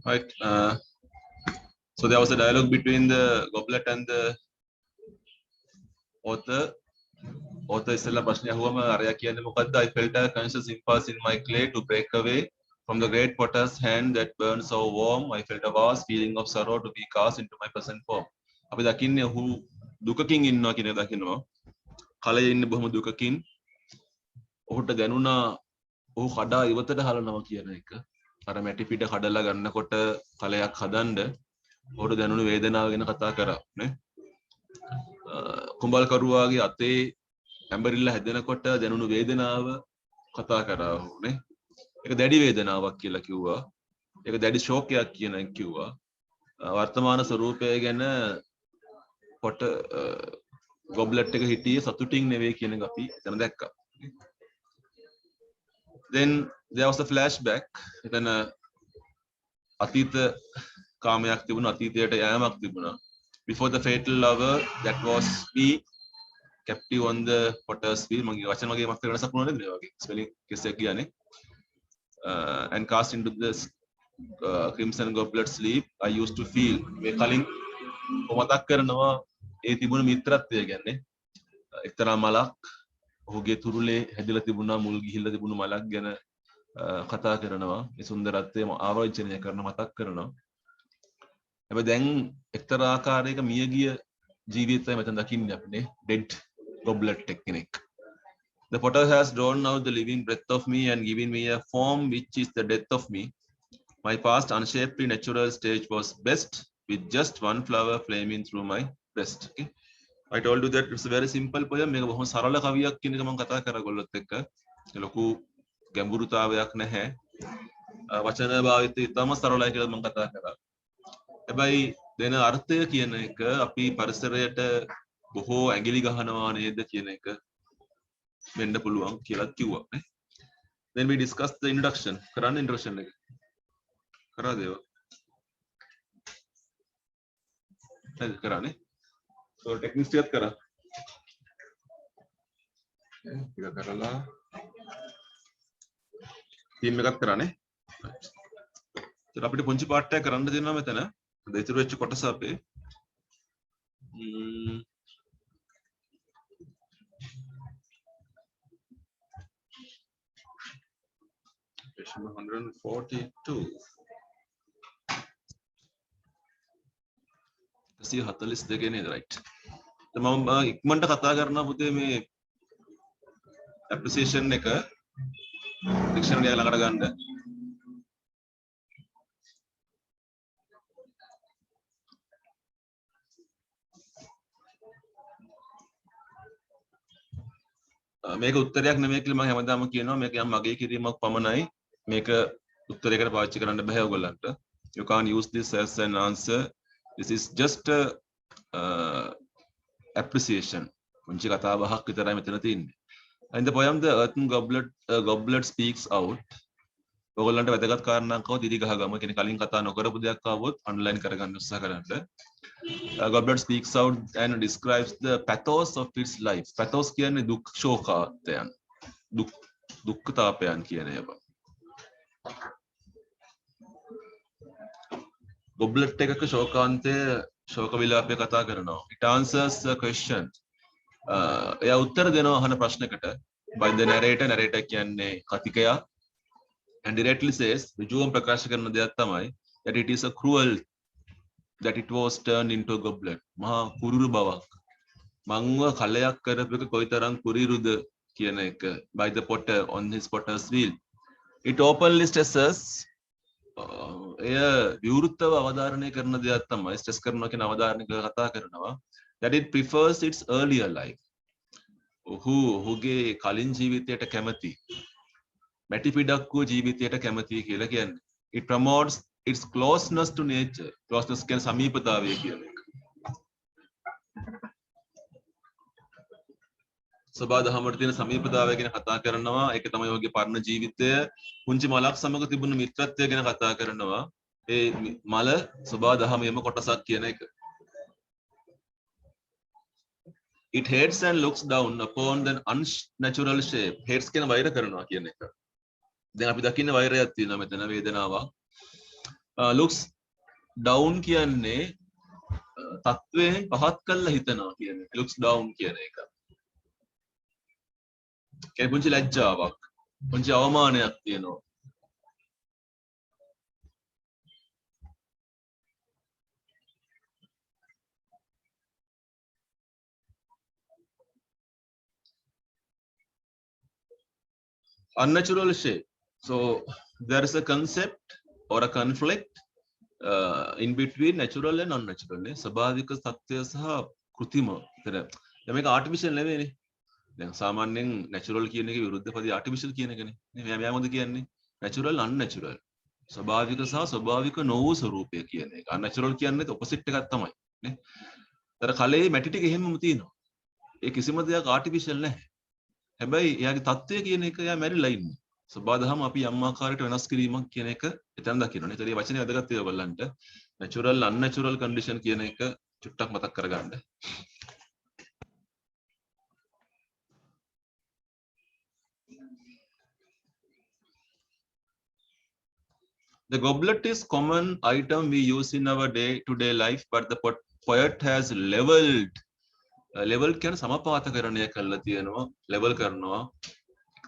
Right. So there was a dialogue between the goblet and the author. Author ඉස්සෙල්ලා ප්‍රශ්නය අහුවම අරයා කියන්නේ මොකද්ද? I felt a conscious impulse in my clay to break away from the great potter's hand that burned so warm. I felt a vast feeling of sorrow to be cast into my present form. අපි දකින්නේ ඔහු දුකකින් ඉන්නවා කියන එක දකින්නවා. කලයේ ඉන්න බොහොම දුකකින් ඔහුට දැනුණා ඔහු කඩා ඉවතට හලනවා කියන එක. අර මැටි පිට කඩලා ගන්නකොට කලයක් හදන්න ඔහුට දැනුණු වේදනාව ගැන කතා කරා නේ. කුඹල්කරුවාගේ අතේ ඇඹරිල්ල හැදෙනකොට දැනුණු වේදනාව කතා කරා ඔහු නේ. ඒක දැඩි වේදනාවක් කියලා කිව්වා. ඒක දැඩි ශෝකයක් කියන එක කිව්වා. වර්තමාන ස්වරූපය ගැන පොට ගොබ්ලට් එක හිටියේ සතුටින් නෙවෙයි කියන එක අපි එතන දැක්කා. Then there was a flashback. එතන අතීත කාමයක් තිබුණා, අතීතයට යෑමක් තිබුණා. Before the fatal hour that was me captive on the potter's wheel. මගේ වචන වගේ මතක වෙනසක් වුණා නේද මේ වගේ ස්පෙලිං කෙස් එක කියන්නේ. And cast into the crimson goblet sleep. I used to feel මේ කලින් මතක් කරනවා ඒ තිබුණු මිත්‍රත්වය ගැන. එක්තරා මලක් ඔහුගේ තුරුලේ හැදිලා තිබුණා මුල් ගිහිල්ලා තිබුණු මලක් ගැන කතා කරනවා. ඒ සුන්දරත්වය ආරෝචනය කරන මතක් කරනවා. හැබැයි දැන් එක්තරා ආකාරයක මියගිය ජීවිතය මෙතන දකින්නේ අපිනේ dead goblet technique. The potter has drawn out the living breath of me and given me a form which is the death of me. My past unshapely natural stage was best with just one flower flaming through my breast. Okay? I told you that it's a very simple poem. මේක බොහොම සරල කවියක් කියන එක මම කතා කරා ගොල්ලොත් එක්ක. ලොකු ගැඹුරුතාවයක් නැහැ. වචන භාවිතය ඉතාම සරලයි කියලා මම කතා කරා. හැබැයි දෙන අර්ථය කියන එක අපි පරිසරයට බොහෝ ඇඟිලි ගහනවා නේද කියන එක වෙන්න පුළුවන් කියලා කිව්වා නේ. Then we discussed the introduction. කරන්න introduction එක. කරාද ඒවා? හරි කරානේ. So techniques ටිකක් කරා. ටික කරලා team එකක් කරානේ. ඒත් අපිට පුංචි පාර්ට් එකක් කරන්න දෙනවා මෙතන. ඉතුරු වෙච්ච කොටස අපේ page 142 142 නේද right. මම ඉක්මනට කතා කරනවා පුතේ මේ appreciation එක dictionary එක ළඟට ගන්න. මේක උත්තරයක් නෙමෙයි කියලා මම හැමදාම කියනවා. මේක යම් මගේ කිරීමක් පමණයි. මේක උත්තරයකට පාවිච්චි කරන්න බෑ ඔයගොල්ලන්ට. You can't use this as an answer. This is just a appreciation. පුංචි කතා බහක් විතරයි මෙතන තියෙන්නේ. And the poem the earthen goblet speaks out. ඔයගොල්ලන්ට වැදගත් කාරණාවක් කවද ඉදි ගහගම කියන කලින් කතා නොකරපු දෙයක් ආවොත් ඔන්ලයින් කරගන්න උත්සාහ කරන්න. Goblet speaks out and describes the pathos of its life. Pathos කියන්නේ දුක් ශෝකාතයන්. දුක්ඛතාපයන් කියන ඒවා. Goblet එකක ශෝකාන්තය ශෝක විලාපය කතා කරනවා. It answers the question. එයා උත්තර දෙනවා අහන ප්‍රශ්නකට by the narrator. narrator කියන්නේ කතිකයා. And directly says ඍජුවම ප්‍රකාශ කරන දෙයක් තමයි that it is a cruel that it was turned into a goblet. මහා කුරුරු බවක්. මංව කලයක් කරපු එක කොයිතරම් කුරිරුද කියන එක by the potter on his potter's wheel. It openly stresses එය විවෘතව අවධාරණය කරන දෙයක් තමයි ස්ට්‍රෙස් කරනවා කියන අවධාරණය කතා කරනවා that it prefers its earlier life. ඔහුගේ කලින් ජීවිතයට කැමති මැටි පිටක් වූ ජීවිතයට කැමති කියලා කියන්නේ. It promotes its closeness to nature. Closeness කියන්නේ සමීපතාවය කියන එක. සබා දහමට තියෙන සමීපතාවය ගැන කතා කරනවා. ඒක තමයි ඔහුගේ පරණ ජීවිතය. පුංචි මලක් සමග තිබුණු මිත්‍රත්වය ගැන කතා කරනවා. ඒ මල සබා දහමේම කොටසක් කියන එක. It hates and looks down upon the unnatural shape. Hates කියන වෛර කරනවා කියන එක. දැන් අපි දකින්න වෛරයක් තියෙනවා මෙතන වේදනාවක්. looks down කියන්නේ තත්වයෙන් පහත් කළා හිතනවා කියන්නේ looks down කියන එක. ඒ පුංචි ලැජ්ජාවක්, පුංචි අවමානයක් තියෙනවා. Unnatural shape. So there is a concept or a conflict in between natural and unnatural. ස්වභාවික සත්‍ය සහ કૃතිම. දැන් මේක artificial නෙවෙයිනේ. දැන් සාමාන්‍යයෙන් natural කියන එකේ විරුද්ධ පදේ artificial කියන එකනේ. මෙයා මොකද කියන්නේ? natural unnatural. ස්වභාවික සහ ස්වභාවික නොවූ ස්වરૂපය කියන එක. unnatural කියන්නේ opposite එකක් තමයි. නේ? තර කලේ මැටි ටික එහෙමම තියෙනවා. ඒ කිසිම දෙයක් artificial නැහැ. හැබැයි එයාගේ தත්ත්වය කියන එක එයා මැරිලා ඉන්නේ. සබාදහම අපි යම් ආකාරයකට වෙනස් කිරීමක් කියන එක එතන දකින්න. ඒතර මේ වචනේ වැදගත් ඒවා බලන්න. natural unnatural condition කියන එක චුට්ටක් මතක් කරගන්න. The goblet is common item we use in our day-to-day life, but the poet has leveled. Level කියන්නේ සමපාතකරණය කරලා තියෙනවා. level කරනවා.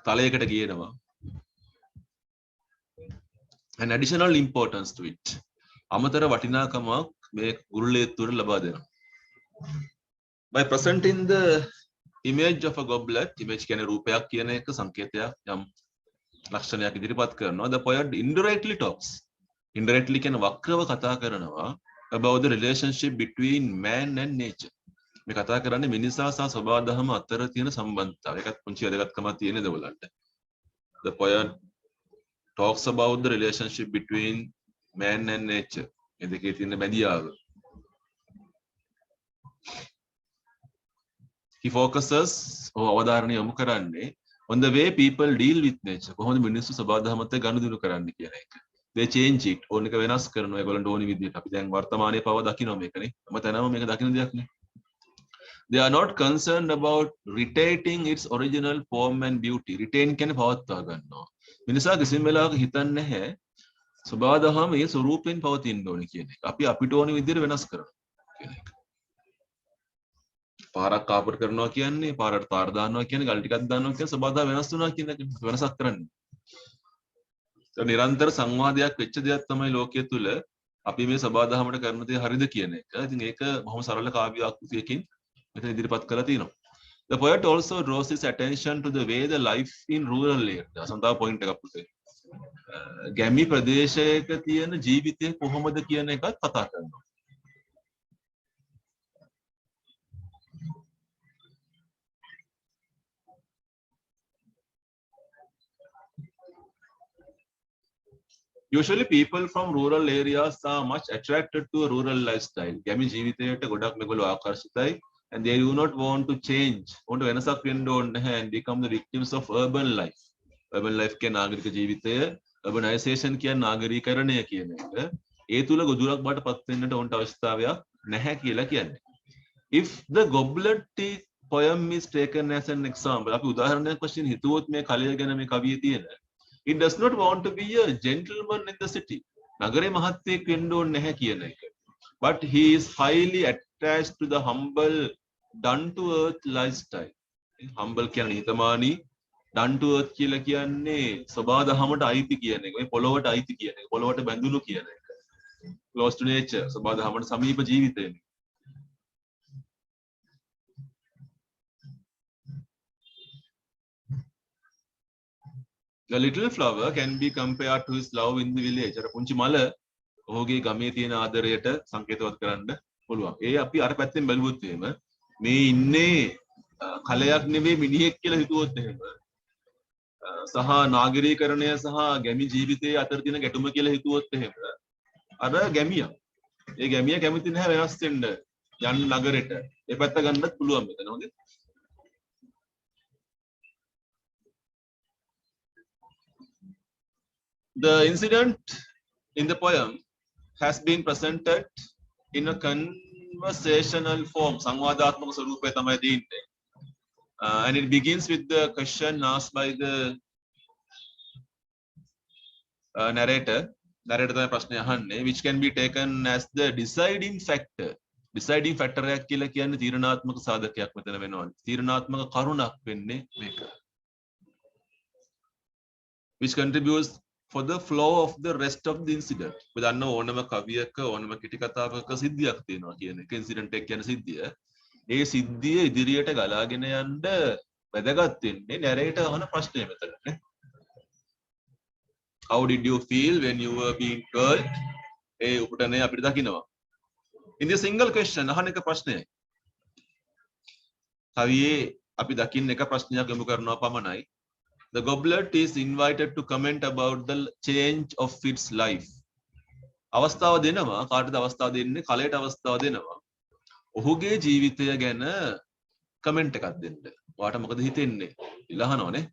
තලයකට ගියනවා. An additional importance to it. අමතර වටිනාකමක් මේ ගුරුලේත්තුවට ලබා දෙනවා. By presenting the image of a goblet, image කියන්නේ රූපයක් කියන එක සංකේතයක් යම් ලක්ෂණයක් ඉදිරිපත් කරනවා. The poet indirectly talks. Indirectly කියන්නේ වක්‍රව කතා කරනවා about the relationship between man and nature. මේ කතා කරන්නේ මිනිසා සහ ස්වභාව ධර්ම අතර තියෙන සම්බන්ධතාවය. ඒකත් පුංචි වැදගත්කමක් තියෙන දෙවලන්ට. The poet talks about the relationship between man and nature. මේ දෙකේ තියෙන බැඳියාව. He focuses අවධාරණය යොමු කරන්නේ on the way people deal with nature. කොහොමද මිනිස්සු ස්වභාව ධර්මත් එක්ක ගනුදෙනු කරන්නේ කියන එක. They change it. ඕන එක වෙනස් කරනවා. ඒගොල්ලන්ට ඕනි විදිහට. අපි දැන් වර්තමානයේ පව දකින්න මේකනේ. හැමතැනම මේක දකින්න දෙයක් නේ. They are not concerned about retaining its original form and beauty. Retain කියන්නේ පවත්වා ගන්නවා. මිනිසා කිසිම වෙලාවක හිතන්නේ නැහැ ස්වභාව දහම මේ ස්වරූපයෙන් පවතින්න ඕනේ කියන එක. අපි අපිට ඕන විදිහට වෙනස් කරනවා කියන එක. පාරක් කාපර් කරනවා කියන්නේ පාරට තාර දානවා කියන්නේ ගල් ටිකක් දානවා කියන්නේ ස්වභාව දහම වෙනස් වෙනවා කියන එක වෙනසක් කරන්නේ. ඒ නිරන්තර සංවාදයක් වෙච්ච දෙයක් තමයි ලෝකයේ තුල අපි මේ ස්වභාව දහමට කරන දේ හරිද කියන එක. ඉතින් ඒක බොහොම සරල කාව්‍ය ආකෘතියකින් මෙතන ඉදිරිපත් කරලා තියෙනවා. The poet also draws his attention to the way the life in rural area. සඳහා point එකක් පුතේ. ගැමි ප්‍රදේශයක තියෙන ජීවිතය කොහොමද කියන එකත් කතා කරනවා. Usually people from rural areas are much attracted to a rural lifestyle. ගැමි ජීවිතයට ගොඩක් මේගොල්ලෝ ආකර්ෂිතයි. And they do not want to change. Want to වෙනසක් වෙන්න ඕනේ නැහැ and become the victims of urban life. Urban life කියන්නේ නාගරික ජීවිතය, urbanization කියන්නේ නාගරීකරණය කියන එක. ඒ තුල ගොදුරක් බාට පත් වෙන්නට උන්ට අවශ්‍යතාවයක් නැහැ කියලා කියන්නේ. If the goblet poem is taken as an example, අපි උදාහරණයක් වශයෙන් හිතුවොත් මේ කලය ගැන මේ කවියේ තියෙන. It does not want to be a gentleman in the city. නගරේ මහත්තයෙක් වෙන්න ඕනේ නැහැ කියන එක. But he is highly attached to the humble, down to earth lifestyle. Humble කියන්නේ හිතමානී, down to earth කියලා කියන්නේ ස්වභාව දහමට අයිති කියන එක. මේ පොළොවට අයිති කියන එක. පොළොවට බැඳුණු කියන එක. Close to nature. ස්වභාව දහමට සමීප ජීවිතය. The little flower can be compared to his love in the village. අර පුංචි මල ඔහුගේ ගමේ තියෙන ආදරයට සංකේතවත් කරන්න පුළුවන්. ඒ අපි අර පැත්තෙන් බැලුවොත් එහෙම මේ ඉන්නේ කලයක් නෙවෙයි මිනිහෙක් කියලා හිතුවොත් එහෙම සහ නාගරීකරණය සහ ගැමි ජීවිතයේ අතර තියෙන ගැටුම කියලා හිතුවොත් එහෙම අර ගැමියා. ඒ ගැමියා කැමති නැහැ වෙනස් වෙන්න යන්න නගරෙට. ඒ පැත්ත ගන්නත් පුළුවන් මෙතන හොඳේ. The incident in the poem has been presented in a conversational form. සංවාදාත්මක ස්වරූපය තමයි දෙන්නේ. And it begins with the question asked by the narrator. දැරට තමයි ප්‍රශ්නේ අහන්නේ which can be taken as the deciding factor. deciding factor එකක් කියලා කියන්නේ තීරණාත්මක සාධකයක් මෙතන වෙනවා. තීරණාත්මක කරුණක් වෙන්නේ මේක. which contributes for the flow of the rest of the incident. අපි දන්න ඕනම කවියක ඕනම කෙටි කතාවක සිද්ධියක් තියෙනවා කියන එක incident එක කියන සිද්ධිය. ඒ සිද්ධිය ඉදිරියට ගලාගෙන යන්න වැදගත් වෙන්නේ narrator අහන ප්‍රශ්නය මෙතන නේ. How did you feel when you were being told? ඒ උපුටනේ අපිට දකින්නවා. In the single question අහන එක ප්‍රශ්නයයි. කවියේ අපි දකින්න එක ප්‍රශ්නයක් යොමු කරනවා පමණයි. The goblet is invited to comment about the change of its life. අවස්ථාව දෙනවා කාටද අවස්ථාව දෙන්නේ? කලයට අවස්ථාව දෙනවා. ඔහුගේ ජීවිතය ගැන කමෙන්ට් එකක් දෙන්න. ඔයාට මොකද හිතෙන්නේ? ඉලහනවනේ.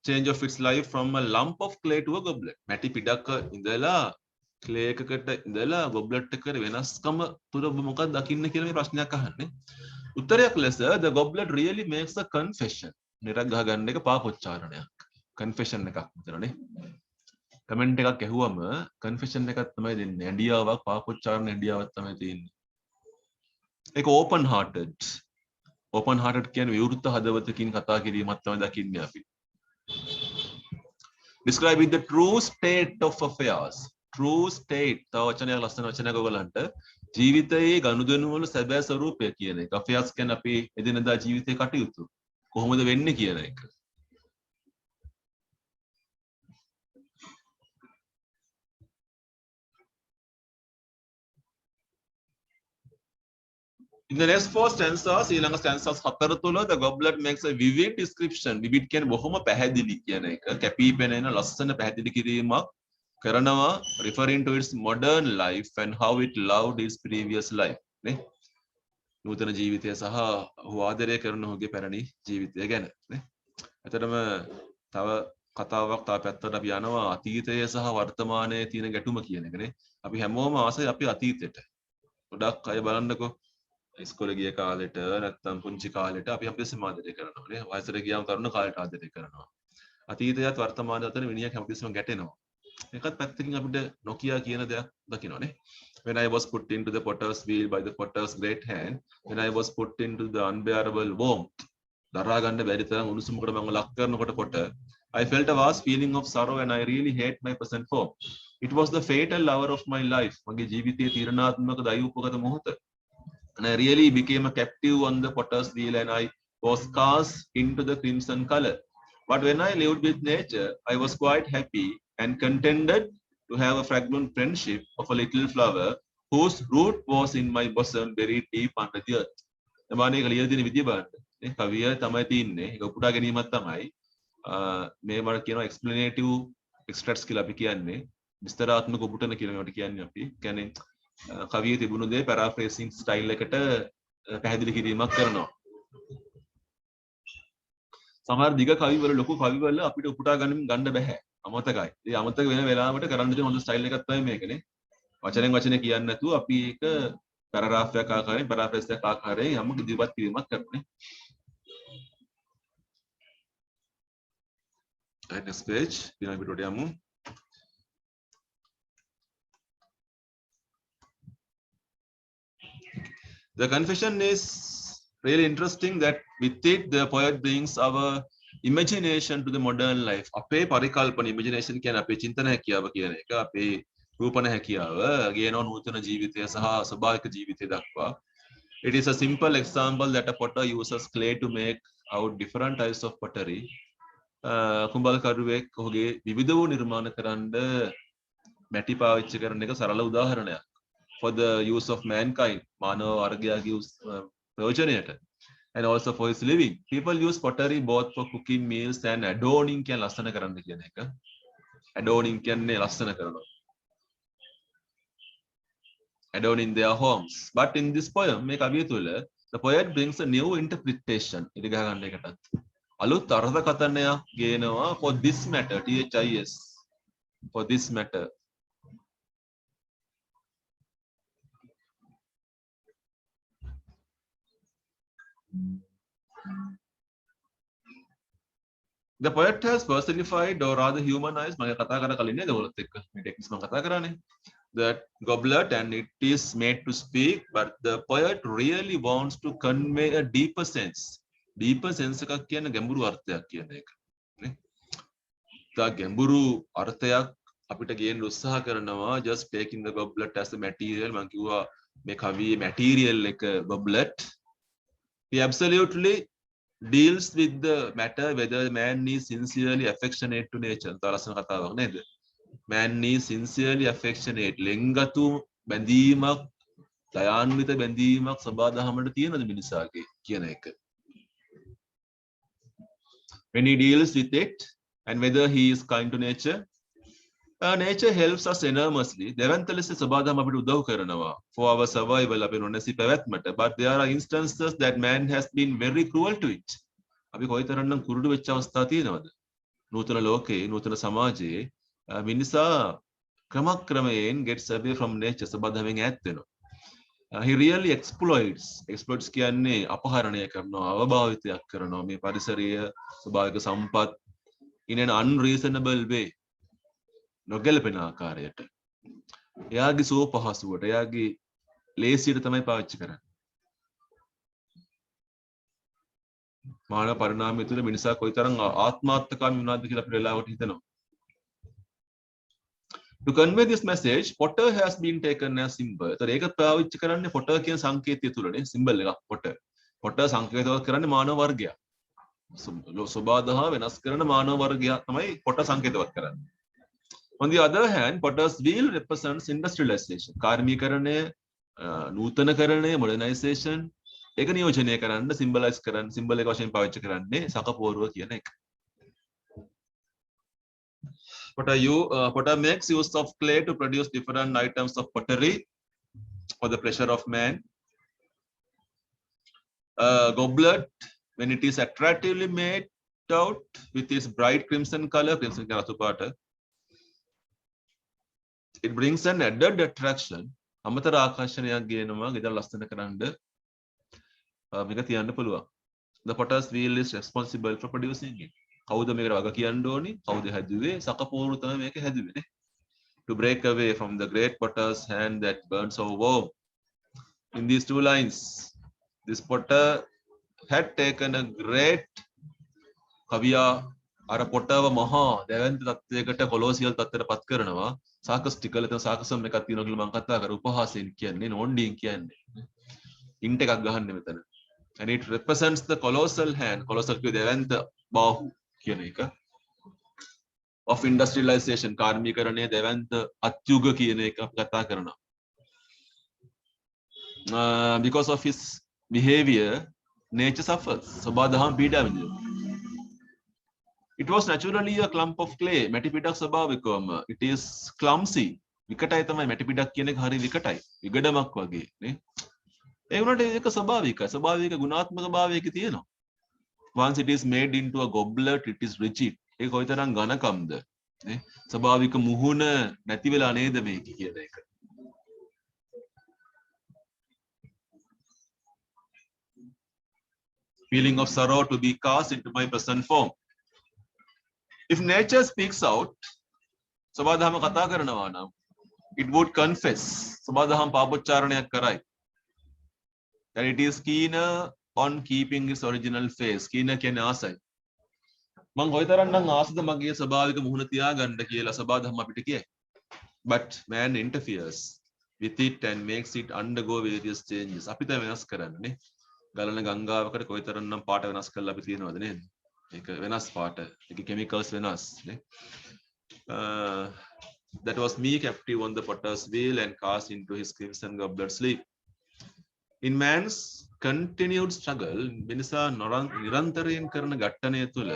Change of its life from a lump of clay to a goblet. මැටි පිටක ඉඳලා clay එකකට ඉඳලා goblet එකකට වෙනස්කම තුර මොකක්ද දකින්න කියලා මේ ප්‍රශ්නයක් අහන්නේ. උත්තරයක් ලෙස the goblet really makes a confession. නිරක් ගහ ගන්න එක පාපොච්චාරණයක්. confession එකක් මෙතනනේ. කමෙන්ට් එකක් ඇහුවම confession එකක් තමයි දෙන්නේ. ඇඬියාවක් පාපොච්චාරණ ඇඬියාවක් තමයි තියෙන්නේ. ඒක open hearted. open hearted කියන්නේ විවෘත හදවතකින් කතා කිරීමක් තමයි දකින්නේ අපි. Describing the true state of affairs. True state. තව වචනයක් ලස්සන වචනයක් ඔයගලන්ට ජීවිතයේ ගනුදෙනු වල සැබෑ ස්වરૂපය කියන එක. affairs කියන්නේ අපි එදිනදා ජීවිතේ කටයුතු. කොහොමද වෙන්නේ කියන එක. In the next four stanzas, ඊළඟ stanzas හතර තුල the goblet makes a vivid description. vivid කියන්නේ බොහොම පැහැදිලි කියන එක. කැපී පෙනෙන ලස්සන පැහැදිලි කිරීමක් කරනවා referring to its modern life and how it loved its previous life. නේ? නූතන ජීවිතය සහ ඔහු ආදරය කරන ඔහුගේ පැරණි ජීවිතය ගැන. නේ? ඇත්තටම තව කතාවක් තව පැත්තකට අපි යනවා අතීතය සහ වර්තමානයේ තියෙන ගැටුම කියන එකනේ. අපි හැමෝම ආසයි අපි අතීතයට. ගොඩක් අය බලන්නකෝ ඉස්කෝලේ ගිය කාලෙට නැත්තම් පුංචි කාලෙට අපි අපේ සමාදරය කරනවා නේ වයසට ගියාම තරුණ කාලෙට ආදරය කරනවා අතීතයත් වර්තමානයත් අතර මිනිහා හැමතිස්සෙම ගැටෙනවා ඒකත් පැත්තකින් අපිට නොකිය කියන දෙයක් දකින්න නේ when I was put into the potter's wheel by the potter's great hand when I was put into the unbearable warmth දරා ගන්න බැරි තරම් උණුසුමකට මම ලක් කරනකොට කොට I felt a vast feeling of sorrow and I really hate my present form it was the fatal hour of my life මගේ ජීවිතයේ තීරණාත්මක දෛවෝපගත මොහොත and I really became a captive on the potter's wheel and I was cast into the crimson color. But when I lived with nature, I was quite happy and contented to have a fragrant friendship of a little flower whose root was in my bosom buried deep under the earth. එමානේ කලිය දින විදිය බලන්න. මේ කවිය තමයි තින්නේ. ඒක උපුටා ගැනීමක් තමයි. මේ මම කියනවා explanative extracts කියලා අපි කියන්නේ. විස්තරාත්මක උපුටන කියලා මේවට කියන්නේ අපි. කියන්නේ කවියේ තිබුණු දේ පැරාෆ්‍රේසින් ස්ටයිල් එකට පැහැදිලි කිරීමක් කරනවා. සමහර දිග කවිවල ලොකු කවිවල අපිට උපුටා ගන්න බෑ. අමතකයි. ඒ අමතක වෙන වෙලාවට කරන්න තියෙන හොඳ ස්ටයිල් එකක් තමයි මේකනේ. වචනෙන් වචනේ කියන්නේ නැතුව අපි ඒක පැරාග්‍රාෆ් එකක් ආකාරයෙන් පැරාෆ්‍රේස් එකක් ආකාරයෙන් යම් ඉදිරිපත් කිරීමක් කරනවා. next page ඊළඟ පිටුවට යමු. The confession is really interesting that with it the poet brings our imagination to the modern life. අපේ පරිකල්පන imagination කියන්නේ අපේ චින්තන හැකියාව කියන එක අපේ රූපණ හැකියාව ගේන නූතන ජීවිතය සහ ස්වභාවික ජීවිතය දක්වා. It is a simple example that a potter uses clay to make out different types of pottery. කුඹල් කරුවෙක් ඔහුගේ විවිධ වූ නිර්මාණ කරන්න මැටි පාවිච්චි කරන එක සරල උදාහරණයක්. For the use of mankind, මානව වර්ගයාගේ ප්‍රයෝජනයට and also for his living. People use pottery both for cooking meals and adorning කියන ලස්සන කරන්න කියන එක. Adorning කියන්නේ ලස්සන කරනවා. Adorning their homes. But in this poem, මේ කවිය තුළ the poet brings a new interpretation. ඉතින් ගහ ගන්න එකටත්. අලුත් අර්ථකථනයක් ගේනවා for this matter, THIS. For this matter. The poet has personified or rather humanized මම කතා කර කලින් නේද ඔයගොල්ලොත් එක්ක මේ ටෙක්නික්ස් මම කතා කරානේ that goblet and it is made to speak but the poet really wants to convey a deeper sense එකක් කියන ගැඹුරු අර්ථයක් කියන එක නේ තා ගැඹුරු අර්ථයක් අපිට ගේන්න උත්සාහ කරනවා just taking the goblet as a material මම කිව්වා මේ කවියේ material එක goblet he absolutely deals with the matter whether man is sincerely affectionate to nature. තාලසන කතාවක් නේද? Man is sincerely affectionate. ලෙන්ගතු බැඳීමක්, දයාන්විත බැඳීමක් සබාදහමට තියෙනද මිනිසාගේ කියන එක. When he deals with it and whether he is kind to nature, nature helps us enormously. දෙවන්ත ලෙස සබාදහම අපිට උදව් කරනවා for our survival අපේ නොනැසී පැවැත්මට. But there are instances that man has been very cruel to it. අපි කොයිතරම්නම් කුරුඩු වෙච්ච අවස්ථා තියෙනවද? නූතන ලෝකේ, නූතන සමාජයේ මිනිසා ක්‍රමක්‍රමයෙන් gets away from nature සබාදහමෙන් ඈත් වෙනවා. He really exploits කියන්නේ අපහරණය කරනවා, අවභාවිතයක් කරනවා මේ පරිසරීය ස්වභාවික සම්පත් in an unreasonable way. නොගැලපෙන ආකාරයට එයාගේ සුව පහසුවට එයාගේ ලේසියට තමයි පාවිච්චි කරන්නේ මානව පරිණාමය තුළ මිනිසා කොයිතරම් ආත්මාර්ථකාමී වුණාද කියලා අපිට වෙලාවට හිතනවා to convey this message potter has been taken as symbol ඒතර ඒක පාවිච්චි කරන්නේ potter කියන සංකේතය තුළනේ symbol එකක් potter සංකේතවත් කරන්නේ මානව වර්ගයක් සබාදහ වෙනස් කරන මානව වර්ගයක් තමයි potter සංකේතවත් කරන්නේ On the other hand, potter's wheel represents industrialization. කාර්මීකරණය, නූතනකරණය, modernization ඒක නියෝජනය කරන්න symbolize කරන්න symbol එක වශයෙන් පාවිච්චි කරන්නේ සකපෝරුව කියන එක. Potter makes use of clay to produce different items of pottery for the pleasure of man. Goblet, when it is attractively made out with its bright crimson color, crimson රතු පාට it brings an added attraction අමතර ආකර්ෂණයක් ගේනවා ගෙදර ලස්සන කරන්න මේක තියන්න පුළුවන් the potter's wheel is responsible for producing it කවුද මේකට වග කියන්න ඕනි කවුද හැදුවේ සකපෝරු තමයි මේක හැදුවේ නේ to break away from the great potter's hand that burns so warm in these two lines this potter had taken a great කවියා අර පොටව මහා දැවැන්ත තත්වයකට කොලොසියල් තත්ත්වයට පත් කරනවා sarcastically තන sarcasm එකක් තියෙනවා කියලා මම කතා කරා උපහාසයෙන් කියන්නේ නෝන්ඩින් කියන්නේ ඉන්ට් එකක් ගහන්නේ මෙතන and it represents the colossal hand colossal කිය දැවැන්ත බාහුව කියන එක of industrialization කාර්මීකරණය දැවැන්ත අත්යුග කියන එක අපි කතා කරනවා because of his behavior nature suffers සබාදහම පීඩා විඳිනවා It was naturally a clump of clay. මැටි පිටක් ස්වභාවිකවම. It is clumsy. විකටයි තමයි මැටි පිටක් කියන එක හරිය විකටයි. විගඩමක් වගේ නේ. ඒ වුණාට ඒක ස්වභාවිකයි. ස්වභාවික ගුණාත්මක භාවයක තියෙනවා. Once it is made into a goblet, it is rigid. ඒක කොයිතරම් ඝනකම්ද නේ. ස්වභාවික මුහුණ නැති වෙලා නේද මේක කියන එක. Feeling of sorrow to be cast into my present form. If nature speaks out, සබාදහම කතා කරනවා නම් it would confess සබාදහම පාපොච්චාරණයක් කරයි that it is keener on keeping its original face keener කියන්නේ ආසයි මං කොයිතරම්නම් ආසද මගේ ස්වභාවික මුහුණ තියාගන්න කියලා සබාදහම අපිට කියයි but man interferes with it and makes it undergo various changes අපි තමයි වෙනස් කරන්නේ ගලන ගංගාවකට කොයිතරම්නම් පාට වෙනස් කරලා අපි තියනවද නේද ඒක වෙනස් පාට ඒක chemicals වෙනස් නේ that was me captive on the potter's wheel and cast into his crimson goblet sleep in man's continued struggle මිනිසා නිරන්තරයෙන් කරන ඝට්ටණය තුළ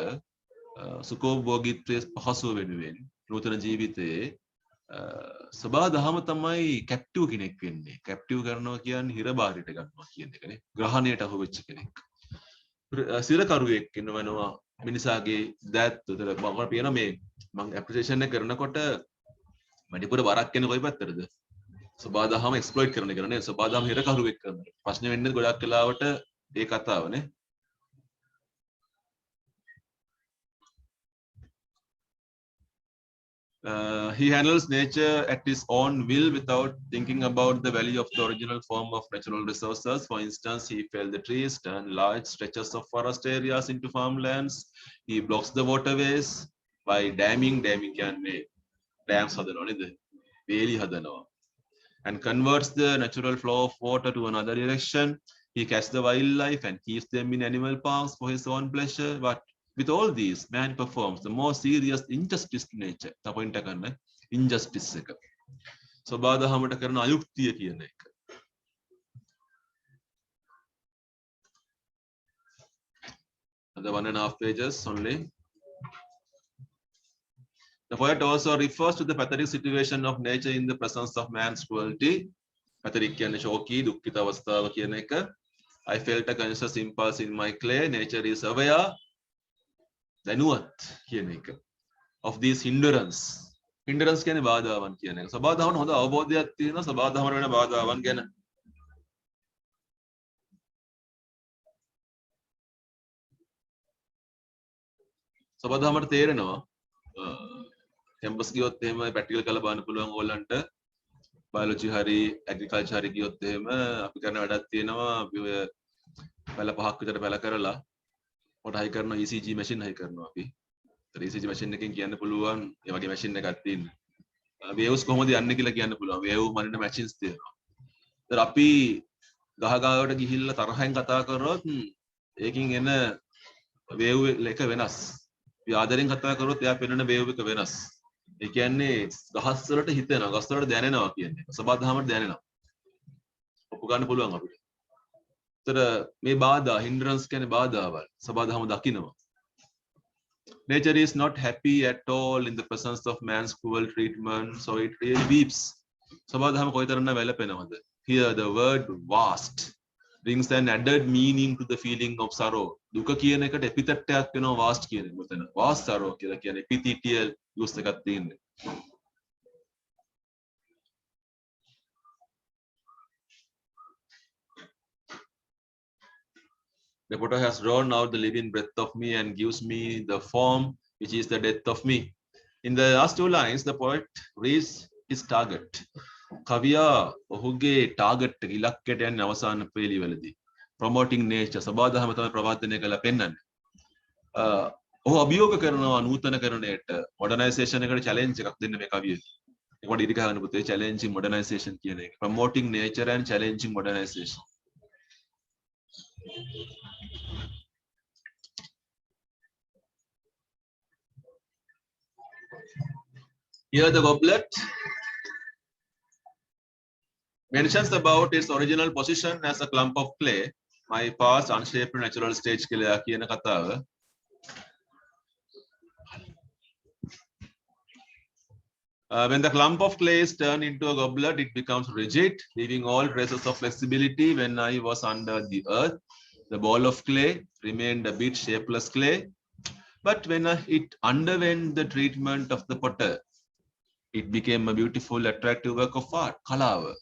සුඛෝභෝගීත්වයේ පහසුව වෙනුවෙන් නූතන ජීවිතයේ සබාදහම තමයි කැප්ටිව් කෙනෙක් වෙන්නේ කැප්ටිව් කරනවා කියන්නේ හිරබාරයට ගන්නවා කියන එකනේ ග්‍රහණයට අහු වෙච්ච කෙනෙක් සිරකරුවෙක් ඉන්නවනවා මිනිසාගේ දෑත් උතර මම කියන මේ මම ඇප්ලිකේෂන් එක කරනකොට වැඩිපුර බරක් එන්නේ කොයි පැත්තටද සබාදහම එක්ස්ප්ලොයිට් කරන එක නේ සබාදහම හිරකරුවෙක් කරන ප්‍රශ්නේ වෙන්නේ ගොඩක් වෙලාවට ඒ කතාවනේ He handles nature at his own will without thinking about the value of the original form of natural resources. For instance, he felled the trees, turned large stretches of forest areas into farmlands. He blocks the waterways by damming dams and converts the natural flow of water to another direction. He catches the wildlife and keeps them in animal parks for his own pleasure. But with all these, man performs the most serious injustice to nature. Injustice. සබාදහමට කරන අයුක්තිය කියන එක. The 1.5 pages only. The poet also refers to the pathetic situation of nature in the presence of man's cruelty. Pathetic කියන්නේ ශෝකී දුක්ඛිත අවස්ථාව කියන එක. I felt a conscious impulse in my clay. Nature is aware. දැනුවත් කියන එක. Of these hindrance. Hindrance කියන්නේ බාධාවන් කියන එක. සබාධාවන් හොඳ අවබෝධයක් තියෙනවා සබාධාවන් වෙන බාධාවන් ගැන. සබාධාවන්ට තේරෙනවා කැම්පස් ගියොත් එහෙම ප්‍රැක්ටිකල් කරලා බලන්න පුළුවන් ඕගොල්ලන්ට බයොලොජි හරි ඇග්‍රිකල්චර් හරි ගියොත් එහෙම අපි කරන වැඩක් තියෙනවා අපි ඔය පැල පහක් විතර පැල කරලා මොකට හයි කරනවා ECG මැෂින් හයි කරනවා අපි. ඒතර ECG මැෂින් එකෙන් කියන්න පුළුවන් ඒ වගේ මැෂින් එකක් තියෙනවා. වේව්ස් කොහොමද යන්නේ කියලා කියන්න පුළුවන්. වේව් මනින මැෂින්ස් තියෙනවා. ඒතර අපි ගහ ගාවට ගිහිල්ලා තරහෙන් කතා කරොත් ඒකින් එන වේව් එක වෙනස්. අපි ආදරෙන් කතා කරොත් එයා පෙන්වන වේව් එක වෙනස්. ඒ කියන්නේ ගහස් වලට හිතෙනවා, ගස් වලට දැනෙනවා කියන්නේ. සබාධාමට දැනෙනවා. ඔප්පු ගන්න පුළුවන් අපිට. ඒතර මේ බාධා, hindrance කියන්නේ බාධාවල්. සබාධාම දකිනවා. Nature is not happy at all in the presence of man's cruel treatment, so it really weeps. සබාධාම කොයිතරම්නම් වැළපෙනවද? Here the word vast brings an added meaning to the feeling of sorrow. දුක කියන එකට epithet එකක් වෙනවා vast කියන එක මෙතන. vast sorrow කියලා කියන්නේ epithetial use එකක් තියෙන්නේ. The potter has drawn out the living breath of me and gives me the form which is the death of me. In the last two lines, the poet reaches his target. කවියා ඔහුගේ target එක ඉලක්කයට යන අවසාන පේළිවලදී promoting nature සබාධම තමයි ප්‍රවර්ධනය කරලා පෙන්වන්නේ. ඔහු අභියෝග කරනවා නූතනකරණයට modernization එකට challenge එකක් දෙන්න මේ කවියේ. ඒක වඩ ඉරි ගහන්න පුතේ challenging modernization කියන එක. Promoting nature and challenging modernization. Here the goblet mentions about its original position as a clump of clay. My past unshaped natural stage කියලා කියන කතාව. When the clump of clay is turned into a goblet, it becomes rigid, leaving all traces of flexibility. When I was under the earth, the ball of clay remained a bit shapeless clay. But when it underwent the treatment of the potter, it became a beautiful, attractive work of art. Kalawa.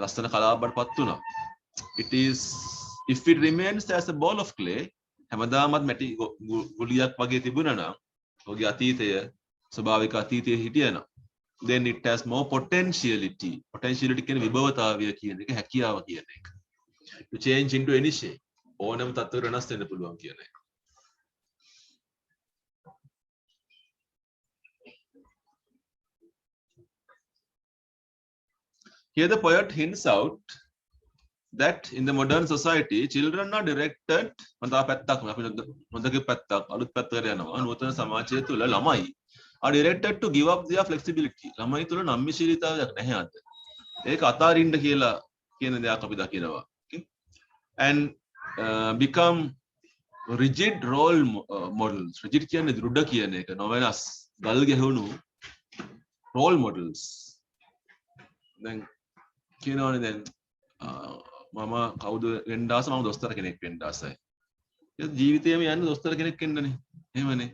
ලස්සන කලාවක් පත් වුණා. It is, if it remains as a ball of clay, හැමදාමත් මැටි ගුලියක් වගේ තිබුණා නම් ඔහුගේ අතීතය ස්වභාවික අතීතයේ හිටියනම් then it has more potentiality. Potentiality කියන්නේ විභවතාවය කියන එක, හැකියාව කියන එක. To change into any shape. ඕනම තත්ත්වයකට වෙනස් වෙන්න පුළුවන් කියන එක. Here the poet hints out that in the modern society, children are directed are directed to give up their flexibility. ළමයි තුල නම්‍යශීලීතාවයක් නැහැ අද. ඒක අතාරින්න කියලා කියන දෙයක් අපි දකිනවා. And become rigid role models. Rigid කියන්නේ දෘඪ කියන එක නොවෙනස්. ගල් ගැහුණු role models. දැන් කියනවනේ දැන් මම කවුද වෙන්න ආස මම දොස්තර කෙනෙක් වෙන්න ආසයි. ඒ ජීවිතේම යන්නේ දොස්තර කෙනෙක් වෙන්නනේ. එහෙමනේ.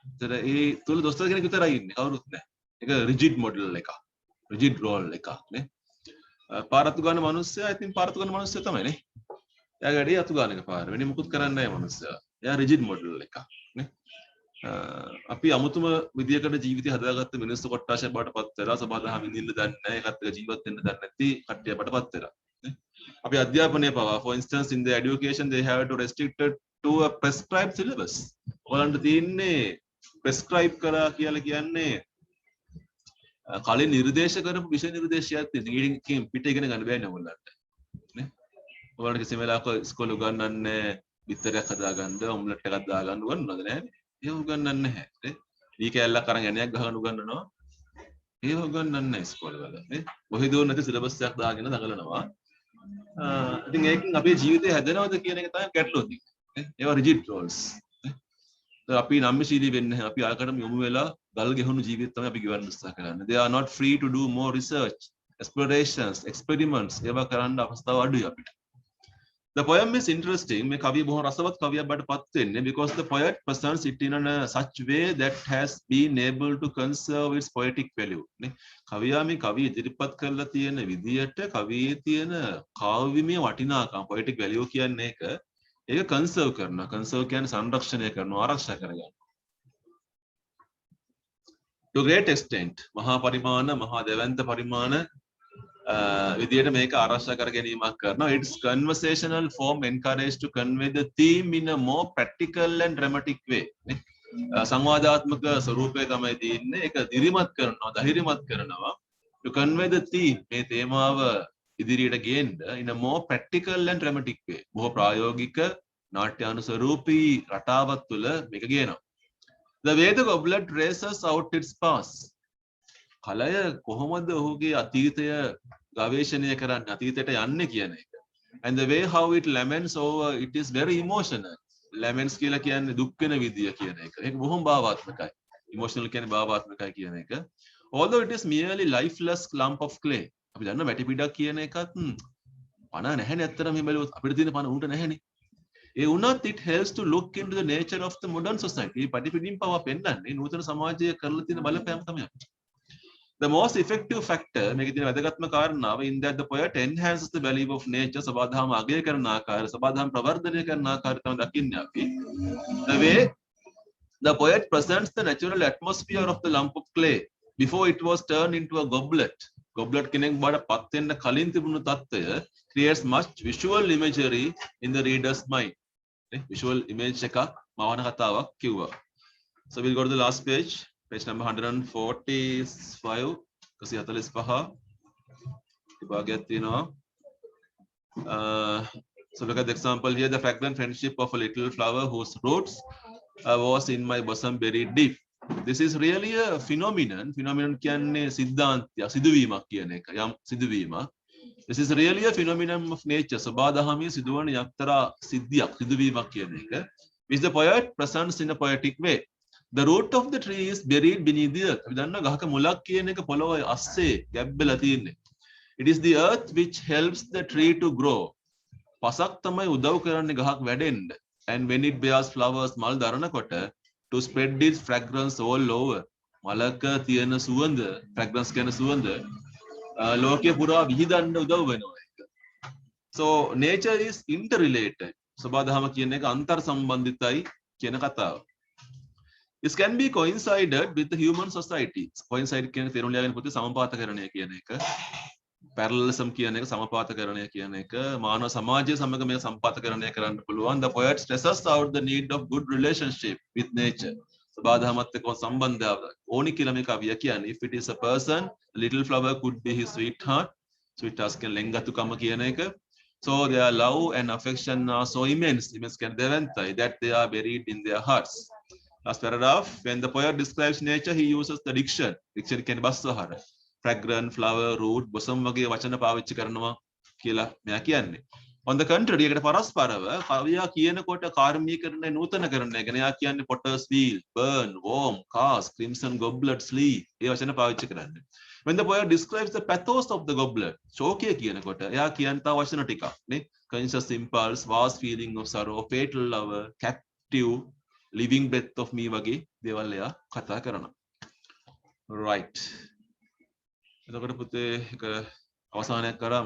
ඒතර ඒ තුල දොස්තර කෙනෙක් විතරයි ඉන්නේ. කවුරුත් නැහැ. ඒක රිජිඩ් මොඩල් එකක්. රිජිඩ් රෝල් එකක් නේ. පාරතු ගන්න මිනිස්සයා ඉතින් පාරතු ගන්න මිනිස්සයා තමයි නේ. එයාගේ වැඩේ අතු ගන්න එක පාර. වෙන මොකුත් කරන්නේ නැහැ මිනිස්සයා. එයා රිජිඩ් මොඩල් එකක් නේ. අපි අමුතුම විදියකට ජීවිතය හදාගත්ත මිනිස්සු කොට්ටාශයක් බවට පත් වෙලා සබහාදහම විඳින්න දන්නේ නැහැ ඒකත් එක්ක ජීවත් වෙන්න දන්නේ නැති කට්ටිය බවට පත් වෙලා නේ අපි අධ්‍යාපනය පවා for instance in the education they have to restricted to a prescribed syllabus ඔයගලන්ට තියෙන්නේ prescribe කරා කියලා කියන්නේ කලින් නිර්දේශ කරපු විෂය නිර්දේශයක් තියෙනවා ඊට පිට ඉගෙන ගන්න බෑනේ ඔයගලන්ට නේ ඔයගලන්ට කිසිම වෙලාවක ඉස්කෝලේ උගන්වන්නේ බිත්තරයක් හදාගන්න ඔම්ලට් එකක් දාගන්න උගන්වනවද නැහැ ඒ උගන්වන්නේ නැහැ නේ ඊ කැලලක් අරන් ඇණයක් ගහගෙන උගන්වනවා ඒ උගන්වන්නේ නැහැ ඉස්කෝලේ වල නේ කොහෙදෝ නැති සිලබස් එකක් දාගෙන දඟලනවා ඉතින් ඒකෙන් අපේ ජීවිතය හැදෙනවද කියන එක තමයි ගැටලුව තියෙන්නේ නේ ඒවා රිජිඩ් රෝල්ස් නේ අපි නම්‍යශීලී වෙන්නේ නැහැ අපි ආයකටම යොමු වෙලා ගල් ගෙහුණු ජීවිත තමයි අපි ගෙවන්න උත්සාහ කරන්නේ they are not free to do more research explorations experiments ඒවා කරන්න අවස්ථාව අඩුයි අපිට The poem is interesting. මේ කවිය බොහොම රසවත් කවියක් බවට පත් වෙන්නේ because the poet presents it in a such way that has been able to conserve its poetic value. නේ කවියා මේ කවිය ඉදිරිපත් කරලා තියෙන විදියට කවියේ තියෙන කාව්‍යමය වටිනාකම poetic value කියන්නේ ඒක conserve කරනවා. conserve කියන්නේ සංරක්ෂණය කරනවා, ආරක්ෂා කරගන්නවා. To great extent මහා පරිමාණ මහා දෙවන්ත පරිමාණ විදියට මේක ආරක්ෂා කර ගැනීමක් කරනවා its conversational form encouraged to convey the theme in a more practical and dramatic way නේ සංවාදාත්මක ස්වරූපය තමයි තියෙන්නේ ඒක දිරිමත් කරනවා ධෛර්යමත් කරනවා to convey the theme මේ තේමාව ඉදිරියට ගේන්න in a more practical and dramatic way බොහෝ ප්‍රායෝගික නාට්‍යානුස්වරූපී රටාවක් තුළ මේක ගේනවා the way the goblet traces out its past කලය කොහොමද ඔහුගේ අතීතය ගවේෂණය කරන්නේ අතීතයට යන්නේ කියන එක and the way how it laments over it is very emotional laments කියලා කියන්නේ දුක් වෙන විදිය කියන එක ඒක බොහොම භාවාත්මකයි emotional කියන්නේ භාවාත්මකයි කියන එක although it is merely lifeless lump of clay අපි දන්න මැටි පිටක් කියන එකත් පණ නැහැනේ ඇත්තටම මේ බැලුවොත් අපිට තියෙන පණ උන්ට නැහැනේ ඒ වුණත් it helps to look into the nature of the modern society මේ පටි පිටින් පවා පෙන්නන්නේ නූතන සමාජයේ කරලා තියෙන බලපෑම තමයි The most effective factor මේකේ තියෙන වැදගත්ම කාරණාව in that the poet enhances the value of nature සබාධම අගය කරන ආකාරය සබාධම ප්‍රවර්ධනය කරන ආකාරය තමයි දකින්නේ අපි the way the poet presents the natural atmosphere of the lump of clay before it was turned into a goblet කෙනෙක් බඩ පත් වෙන්න කලින් තිබුණු தত্ত্বය creates much visual imagery in the reader's mind නේ visual image එකක් මවන කතාවක් කිව්වා so we'll go to the last page page number 145 විභාගයක් තියෙනවා so look at the example here the fragrant friendship of a little flower whose roots was in my bosom buried deep this is really a phenomenon කියන්නේ සිද්ධාන්තය සිදුවීමක් කියන එක යම් සිදුවීමක් this is really a phenomenon of nature සබාධමයේ සිදුවන යක්තරා සිදුවීමක් කියන එක which the poet presents in a poetic way The root of the tree is buried beneath the earth. අපි දන්නවා ගහක මුලක් කියන එක පොළොව අස්සේ ගැබ්බෙලා තියෙන්නේ. It is the earth which helps the tree to grow. පසක් තමයි උදව් කරන්නේ ගහක් වැඩෙන්න. And when it bears flowers මල් දරනකොට to spread its fragrance all over. මලක තියෙන සුවඳ, fragrance කියන සුවඳ ලෝකේ පුරා විහිදන්න උදව් වෙනවා ඒක. So nature is interrelated. සබාධම කියන එක අන්තර් සම්බන්ධිතයි කියන කතාව. This can be coincided with the human society. Coincide කියන තේරුම් ලියාගෙන පොතේ සමපාතකරණය කියන එක. Parallelism කියන එක සමපාතකරණය කියන එක. මානව සමාජය සමග මේක සම්පාතකරණය කරන්න පුළුවන්. The poet stresses out the need of good relationship with nature. සබාධමත් එක්ක සම්බන්ධය ඕනි කියලා මේ කවිය කියන්නේ. If it is a person, a little flower could be his sweetheart. Sweetheart කියන ලෙන්ගතුකම කියන එක. So their love and affection are so immense කියන දෙවන්තයි that they are buried in their hearts. Last paragraph, when the poet describes nature, he uses the diction. Diction කියන්නේ බස්සහර. Fragrant, flower, root, bosom වගේ වචන පාවිච්චි කරනවා කියලා මෙයා කියන්නේ. On the contrary, ඒකට පරස්පරව කවියා කියනකොට කාර්මීකරණය නූතනකරණය ගැන එයා කියන්නේ potter's wheel, burn, warm, cast, crimson goblet, sleep. ඒ වචන පාවිච්චි කරන්නේ. When the poet describes the pathos of the goblet, ශෝකය කියනකොට එයා කියන තා වචන ටිකක් නේ. Conscious impulse, vast feeling of sorrow, fatal lover, captive living breath of me වගේ දේවල් එයා කතා කරනවා. Right. එතකොට පුතේ එක අවසානයක් කරා